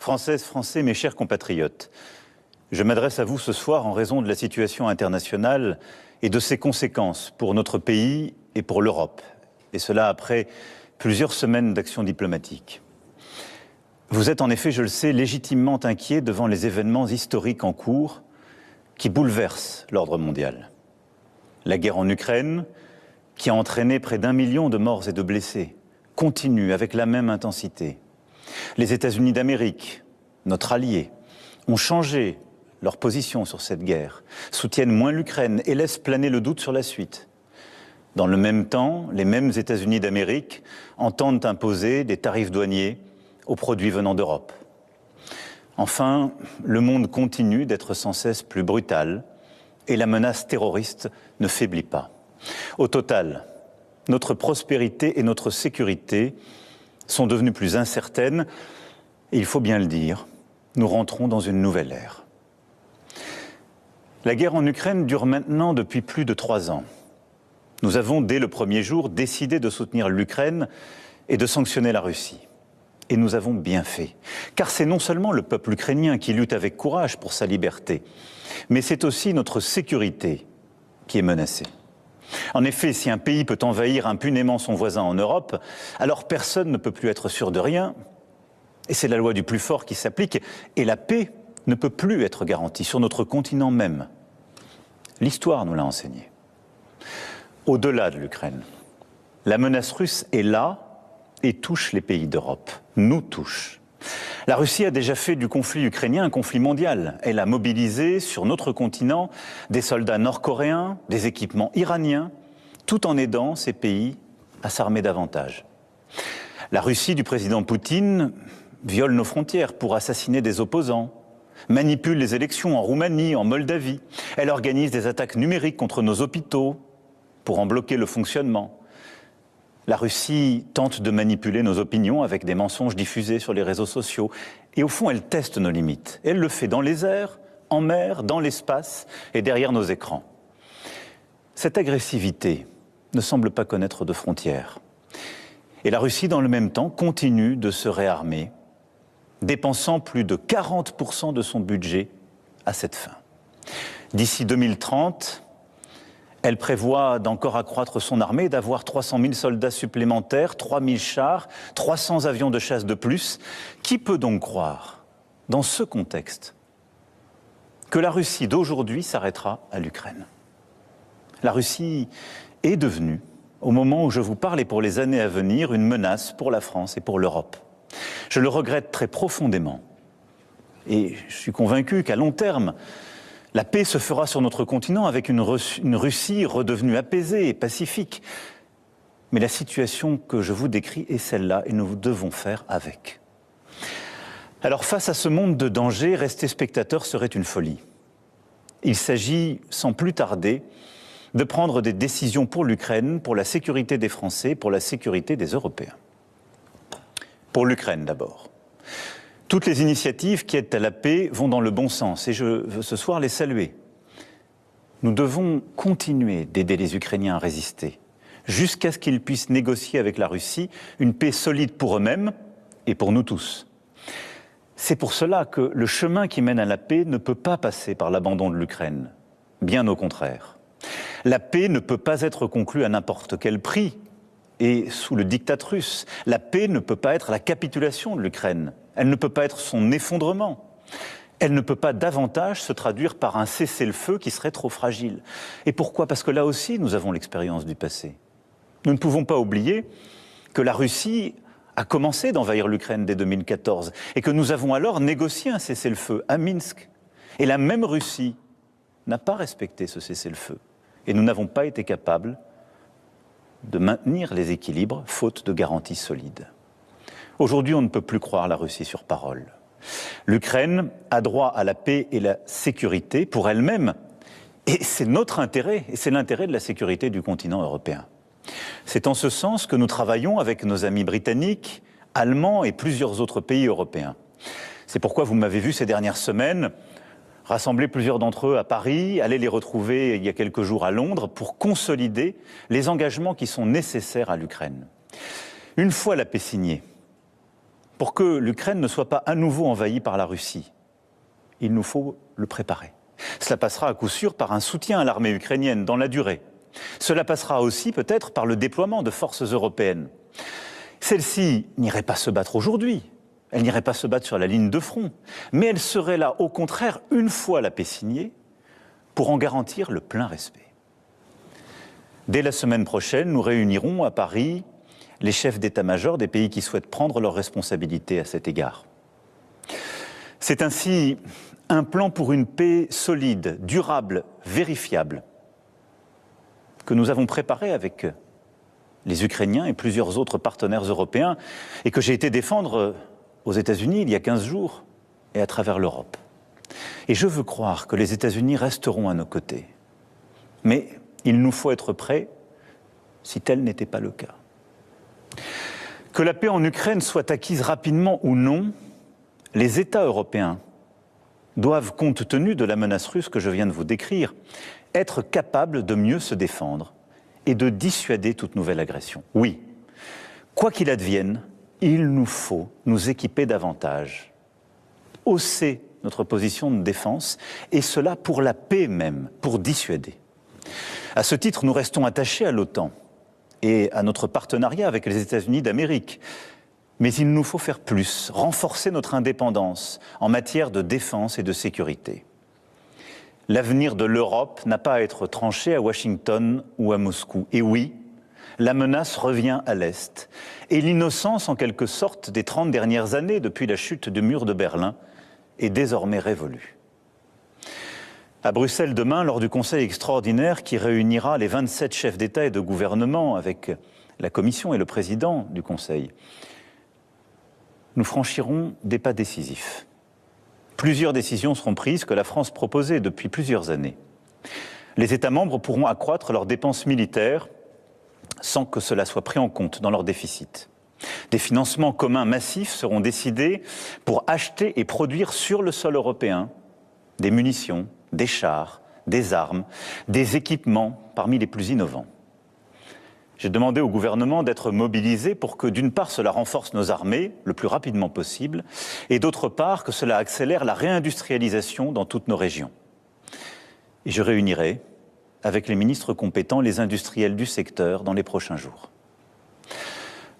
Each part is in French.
Françaises, Français, mes chers compatriotes, je m'adresse à vous ce soir en raison de la situation internationale et de ses conséquences pour notre pays et pour l'Europe. Et cela après plusieurs semaines d'action diplomatique. Vous êtes en effet, je le sais, légitimement inquiets devant les événements historiques en cours qui bouleversent l'ordre mondial. La guerre en Ukraine, qui a entraîné près d'1 million de morts et de blessés, continue avec la même intensité. Les États-Unis d'Amérique, notre allié, ont changé leur position sur cette guerre, soutiennent moins l'Ukraine et laissent planer le doute sur la suite. Dans le même temps, les mêmes États-Unis d'Amérique entendent imposer des tarifs douaniers aux produits venant d'Europe. Enfin, le monde continue d'être sans cesse plus brutal et la menace terroriste ne faiblit pas. Au total, notre prospérité et notre sécurité sont devenues plus incertaines et il faut bien le dire, nous rentrons dans une nouvelle ère. La guerre en Ukraine dure maintenant depuis plus de 3 ans. Nous avons, dès le premier jour, décidé de soutenir l'Ukraine et de sanctionner la Russie. Et nous avons bien fait. Car c'est non seulement le peuple ukrainien qui lutte avec courage pour sa liberté, mais c'est aussi notre sécurité qui est menacée. En effet, si un pays peut envahir impunément son voisin en Europe, alors personne ne peut plus être sûr de rien. Et c'est la loi du plus fort qui s'applique. Et la paix ne peut plus être garantie sur notre continent même. L'histoire nous l'a enseigné. Au-delà de l'Ukraine, la menace russe est là et touche les pays d'Europe, nous touche. La Russie a déjà fait du conflit ukrainien un conflit mondial. Elle a mobilisé sur notre continent des soldats nord-coréens, des équipements iraniens, tout en aidant ces pays à s'armer davantage. La Russie du président Poutine viole nos frontières pour assassiner des opposants, manipule les élections en Roumanie, en Moldavie. Elle organise des attaques numériques contre nos hôpitaux pour en bloquer le fonctionnement. La Russie tente de manipuler nos opinions avec des mensonges diffusés sur les réseaux sociaux. Et au fond, elle teste nos limites. Elle le fait dans les airs, en mer, dans l'espace et derrière nos écrans. Cette agressivité ne semble pas connaître de frontières. Et la Russie, dans le même temps, continue de se réarmer, dépensant plus de 40% de son budget à cette fin. D'ici 2030, elle prévoit d'encore accroître son armée, d'avoir 300 000 soldats supplémentaires, 3 000 chars, 300 avions de chasse de plus. Qui peut donc croire, dans ce contexte, que la Russie d'aujourd'hui s'arrêtera à l'Ukraine? La Russie est devenue, au moment où je vous parle et pour les années à venir, une menace pour la France et pour l'Europe. Je le regrette très profondément. Et je suis convaincu qu'à long terme, la paix se fera sur notre continent avec une Russie redevenue apaisée et pacifique. Mais la situation que je vous décris est celle-là et nous devons faire avec. Alors face à ce monde de danger, rester spectateur serait une folie. Il s'agit, sans plus tarder, de prendre des décisions pour l'Ukraine, pour la sécurité des Français, pour la sécurité des Européens. Pour l'Ukraine d'abord. Toutes les initiatives qui aident à la paix vont dans le bon sens et je veux ce soir les saluer. Nous devons continuer d'aider les Ukrainiens à résister jusqu'à ce qu'ils puissent négocier avec la Russie une paix solide pour eux-mêmes et pour nous tous. C'est pour cela que le chemin qui mène à la paix ne peut pas passer par l'abandon de l'Ukraine. Bien au contraire. La paix ne peut pas être conclue à n'importe quel prix et sous le diktat russe. La paix ne peut pas être la capitulation de l'Ukraine. Elle ne peut pas être son effondrement. Elle ne peut pas davantage se traduire par un cessez-le-feu qui serait trop fragile. Et pourquoi? Parce que là aussi, nous avons l'expérience du passé. Nous ne pouvons pas oublier que la Russie a commencé d'envahir l'Ukraine dès 2014 et que nous avons alors négocié un cessez-le-feu à Minsk. Et la même Russie n'a pas respecté ce cessez-le-feu. Et nous n'avons pas été capables de maintenir les équilibres, faute de garanties solides. Aujourd'hui, on ne peut plus croire la Russie sur parole. L'Ukraine a droit à la paix et la sécurité pour elle-même. Et c'est notre intérêt, et c'est l'intérêt de la sécurité du continent européen. C'est en ce sens que nous travaillons avec nos amis britanniques, allemands et plusieurs autres pays européens. C'est pourquoi vous m'avez vu ces dernières semaines rassembler plusieurs d'entre eux à Paris, aller les retrouver il y a quelques jours à Londres pour consolider les engagements qui sont nécessaires à l'Ukraine. Une fois la paix signée, pour que l'Ukraine ne soit pas à nouveau envahie par la Russie. Il nous faut le préparer. Cela passera à coup sûr par un soutien à l'armée ukrainienne dans la durée. Cela passera aussi peut-être par le déploiement de forces européennes. Celles-ci n'iraient pas se battre aujourd'hui, elles n'iraient pas se battre sur la ligne de front, mais elles seraient là, au contraire, une fois la paix signée, pour en garantir le plein respect. Dès la semaine prochaine, nous réunirons à Paris les chefs d'état-major des pays qui souhaitent prendre leurs responsabilités à cet égard. C'est ainsi un plan pour une paix solide, durable, vérifiable, que nous avons préparé avec les Ukrainiens et plusieurs autres partenaires européens et que j'ai été défendre aux États-Unis il y a 15 jours et à travers l'Europe. Et je veux croire que les États-Unis resteront à nos côtés. Mais il nous faut être prêts si tel n'était pas le cas. Que la paix en Ukraine soit acquise rapidement ou non, les États européens doivent, compte tenu de la menace russe que je viens de vous décrire, être capables de mieux se défendre et de dissuader toute nouvelle agression. Oui, quoi qu'il advienne, il nous faut nous équiper davantage, hausser notre position de défense, et cela pour la paix même, pour dissuader. À ce titre, nous restons attachés à l'OTAN et à notre partenariat avec les États-Unis d'Amérique. Mais il nous faut faire plus, renforcer notre indépendance en matière de défense et de sécurité. L'avenir de l'Europe n'a pas à être tranché à Washington ou à Moscou. Et oui, la menace revient à l'Est. Et l'innocence, en quelque sorte, des 30 dernières années, depuis la chute du mur de Berlin, est désormais révolue. À Bruxelles demain, lors du Conseil extraordinaire qui réunira les 27 chefs d'État et de gouvernement avec la Commission et le président du Conseil, nous franchirons des pas décisifs. Plusieurs décisions seront prises que la France proposait depuis plusieurs années. Les États membres pourront accroître leurs dépenses militaires sans que cela soit pris en compte dans leur déficit. Des financements communs massifs seront décidés pour acheter et produire sur le sol européen des munitions, des chars, des armes, des équipements parmi les plus innovants. J'ai demandé au gouvernement d'être mobilisé pour que, d'une part, cela renforce nos armées le plus rapidement possible, et d'autre part, que cela accélère la réindustrialisation dans toutes nos régions. Et je réunirai, avec les ministres compétents, les industriels du secteur dans les prochains jours.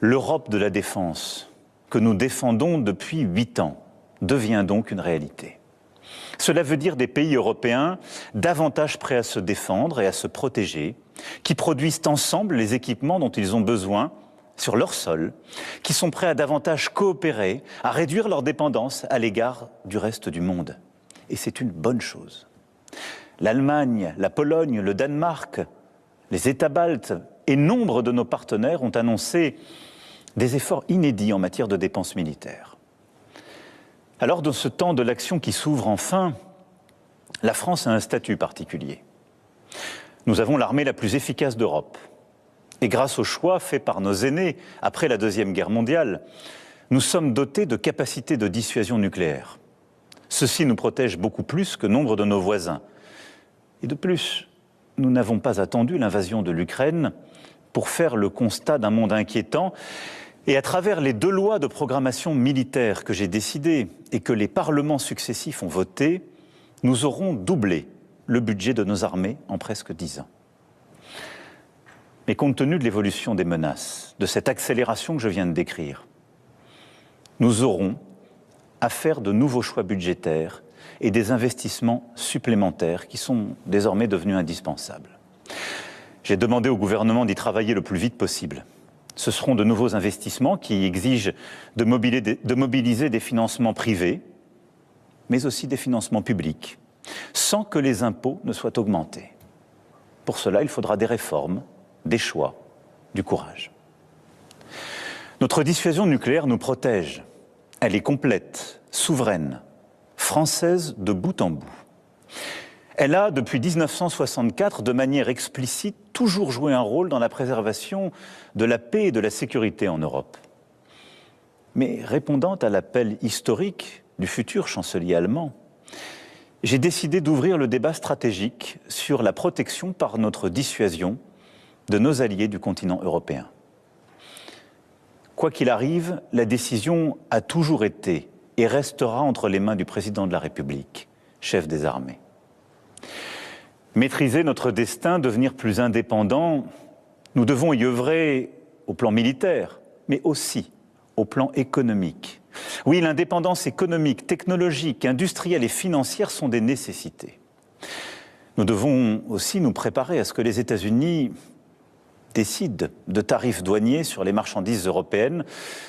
L'Europe de la défense, que nous défendons depuis 8 ans, devient donc une réalité. Cela veut dire des pays européens davantage prêts à se défendre et à se protéger, qui produisent ensemble les équipements dont ils ont besoin sur leur sol, qui sont prêts à davantage coopérer, à réduire leur dépendance à l'égard du reste du monde. Et c'est une bonne chose. L'Allemagne, la Pologne, le Danemark, les États baltes et nombre de nos partenaires ont annoncé des efforts inédits en matière de dépenses militaires. Alors, dans ce temps de l'action qui s'ouvre enfin, la France a un statut particulier. Nous avons l'armée la plus efficace d'Europe. Et grâce au choix fait par nos aînés après la Deuxième Guerre mondiale, nous sommes dotés de capacités de dissuasion nucléaire. Ceci nous protège beaucoup plus que nombre de nos voisins. Et de plus, nous n'avons pas attendu l'invasion de l'Ukraine pour faire le constat d'un monde inquiétant. Et à travers les 2 lois de programmation militaire que j'ai décidées et que les parlements successifs ont votées, nous aurons doublé le budget de nos armées en presque 10 ans. Mais compte tenu de l'évolution des menaces, de cette accélération que je viens de décrire, nous aurons à faire de nouveaux choix budgétaires et des investissements supplémentaires qui sont désormais devenus indispensables. J'ai demandé au gouvernement d'y travailler le plus vite possible. Ce seront de nouveaux investissements qui exigent de mobiliser des financements privés, mais aussi des financements publics, sans que les impôts ne soient augmentés. Pour cela, il faudra des réformes, des choix, du courage. Notre dissuasion nucléaire nous protège. Elle est complète, souveraine, française de bout en bout. Elle a, depuis 1964, de manière explicite, toujours joué un rôle dans la préservation de la paix et de la sécurité en Europe. Mais répondant à l'appel historique du futur chancelier allemand, j'ai décidé d'ouvrir le débat stratégique sur la protection par notre dissuasion de nos alliés du continent européen. Quoi qu'il arrive, la décision a toujours été et restera entre les mains du président de la République, chef des armées. Maîtriser notre destin, devenir plus indépendant, nous devons y œuvrer au plan militaire, mais aussi au plan économique. Oui, l'indépendance économique, technologique, industrielle et financière sont des nécessités. Nous devons aussi nous préparer à ce que les États-Unis décident de tarifs douaniers sur les marchandises européennes,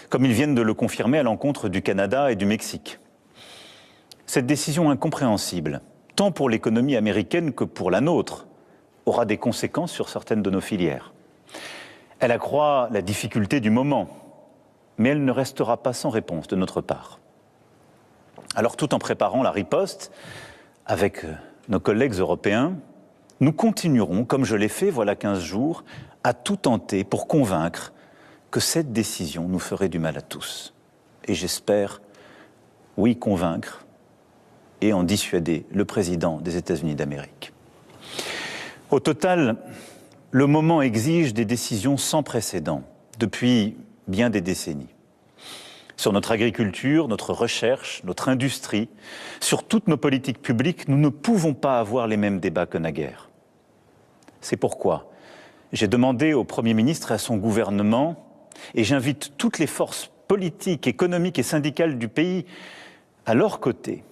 comme ils viennent de le confirmer à l'encontre du Canada et du Mexique. Cette décision incompréhensible, tant pour l'économie américaine que pour la nôtre, aura des conséquences sur certaines de nos filières. Elle accroît la difficulté du moment, mais elle ne restera pas sans réponse de notre part. Alors, tout en préparant la riposte, avec nos collègues européens, nous continuerons, comme je l'ai fait voilà 15 jours, à tout tenter pour convaincre que cette décision nous ferait du mal à tous. Et j'espère, oui, convaincre et en dissuader le président des États-Unis d'Amérique. Au total, le moment exige des décisions sans précédent depuis bien des décennies. Sur notre agriculture, notre recherche, notre industrie, sur toutes nos politiques publiques, nous ne pouvons pas avoir les mêmes débats que naguère. C'est pourquoi j'ai demandé au Premier ministre et à son gouvernement, et j'invite toutes les forces politiques, économiques et syndicales du pays à leur côté,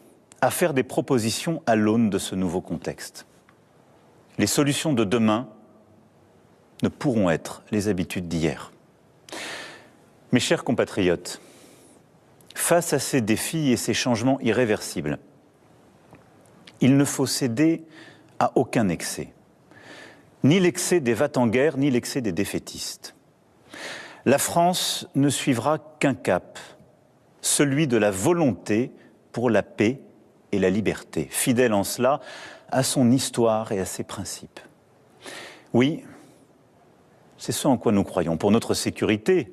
à faire des propositions à l'aune de ce nouveau contexte. Les solutions de demain ne pourront être les habitudes d'hier. Mes chers compatriotes, face à ces défis et ces changements irréversibles, il ne faut céder à aucun excès. Ni l'excès des va-t-en-guerre, ni l'excès des défaitistes. La France ne suivra qu'un cap, celui de la volonté pour la paix et la liberté, fidèle en cela à son histoire et à ses principes. Oui, c'est ce en quoi nous croyons pour notre sécurité,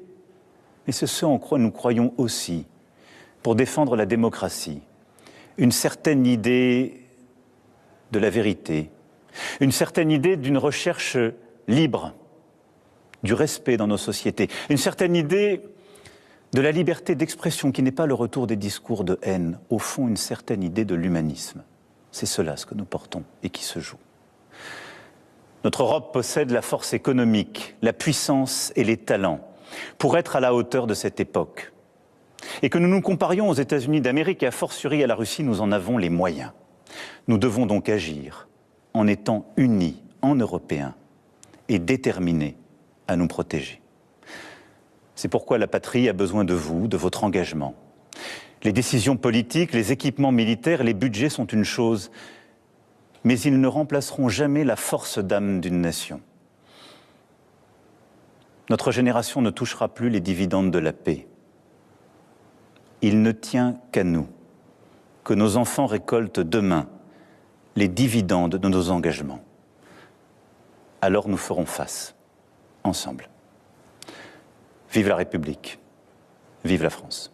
mais c'est ce en quoi nous croyons aussi pour défendre la démocratie, une certaine idée de la vérité, une certaine idée d'une recherche libre, du respect dans nos sociétés, une certaine idée de la liberté d'expression qui n'est pas le retour des discours de haine, au fond une certaine idée de l'humanisme. C'est cela ce que nous portons et qui se joue. Notre Europe possède la force économique, la puissance et les talents pour être à la hauteur de cette époque. Et que nous nous comparions aux États-Unis d'Amérique et a fortiori à la Russie, nous en avons les moyens. Nous devons donc agir en étant unis en Européens et déterminés à nous protéger. C'est pourquoi la patrie a besoin de vous, de votre engagement. Les décisions politiques, les équipements militaires, les budgets sont une chose, mais ils ne remplaceront jamais la force d'âme d'une nation. Notre génération ne touchera plus les dividendes de la paix. Il ne tient qu'à nous que nos enfants récoltent demain les dividendes de nos engagements. Alors nous ferons face, ensemble. Vive la République, vive la France.